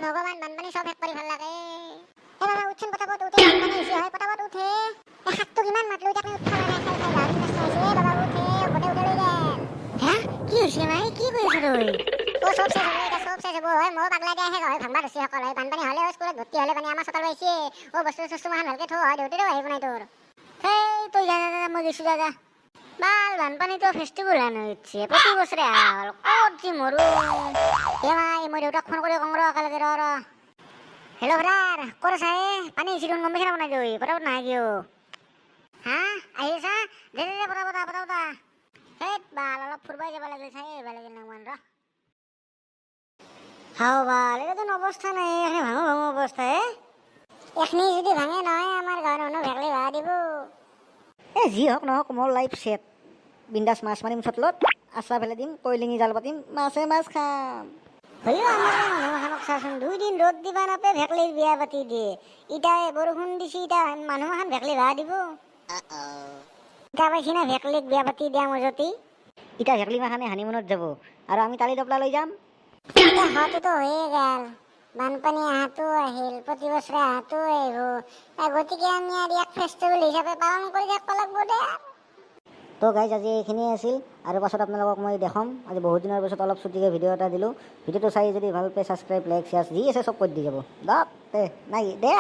ভগৱান বানপানী চব শেষ কৰি ভাল লাগে। বাবা উঠচোন পটাপট উঠে, বানপানী হৈছে হয়, পটাপট উঠে। হাতটো কিমান মাতলো এতিয়া আপুনি উঠা নাই, খাই খাই গাড়ী নষ্ট হৈছে। বাবা উঠে, গোটে উঠে লৈ গেল। হে কি হৈছে মাই, কি কৰি আছ তই? চব চেছ হ'ব এতিয়া, চব চেছ হ'ব হয়। মই পাগলা দিয়া শেষ হয়, ভাঙবা ধৰছি সকল হয়। বানপানী হ'লে স্কুলত ভৰ্তি হ'লে পানী আমাৰ চোতাল পাইছে। বস্তু চস্তু মাখান ভালকে থ হয়, দেউতাৰো আহিব নাই তোৰ। সেই তই যা যা, মই গৈছো যা। বাল বানপানীটো ফেষ্টিভেল হেন হৈছে, প্ৰতি বছৰে হ'ল। ক'ত যি মৰো মাই, মই দেউতাক ফোন কৰি কওঁ ৰ একেলগে ৰ। হেল্ল' ব্ৰাৰ, ক'ত আছা পানী হৈছে দেখোন, গম পাইছা না বনাই দৈ পটাপট নাহে কিয়? হা আহি আছা? দে পটাপট। সেই বাল অলপ ফুৰিবই যাব লাগিল, চাই আহিব লাগিল নামান ৰ। হাও বাল এটাতো অৱস্থা নাই, এখানি ভাঙো অৱস্থা এখনি যদি ভাঙে নহয় আমাৰ গাঁৱৰ মানুহ ভেকলি ভাড়া দিব। যি হওক নহওক মোৰ লাইফ ছেট। বিন্দাছ মাছ মাৰিম চটলত, আচৰা ফেলাই দিম, কইলিঙি জাল পাতিম, মাছে মাছ খাম। হ'লেও আমাৰ মানুহ এখানক চাচোন, 2 দিন ৰ'দ দিবা নাপে ভেকলিৰ বিয়া পাতি দিয়ে। ইটা বৰষুণ দিছি, ইটা মানুহ এখন ভেকলি ভাড়া দিব। ইটা পাইছি না ভেকলিক বিয়া পাতি দিয়া মজতি। ইটা ভেকলি মাখানে হানিমুনত যাব আৰু আমি তালি টপলা লৈ যাম। এতিয়া হওঁতেতো হৈয়ে গেল, বানপানী আহাতো আহিল, প্ৰতি বছৰে আহাতো আহিব। গতিকে আমি আৰু ইয়াক ফেষ্টিভেল হিচাপে পালন কৰি থাকিব লাগিব দে। তো গাইজ আজি এইখিনিয়ে আছিল, আৰু পাছত আপোনালোকক মই দেখাম। আজি বহুত দিনৰ পিছত অলপ ছুটিকৈ ভিডিঅ' এটা দিলোঁ। ভিডিঅ'টো চাই যদি ভাল পায় ছাবস্ক্ৰাইব, লাইক, শ্বেয়াৰ যি আছে চব কৰি দি যাব দক দে নাই দে।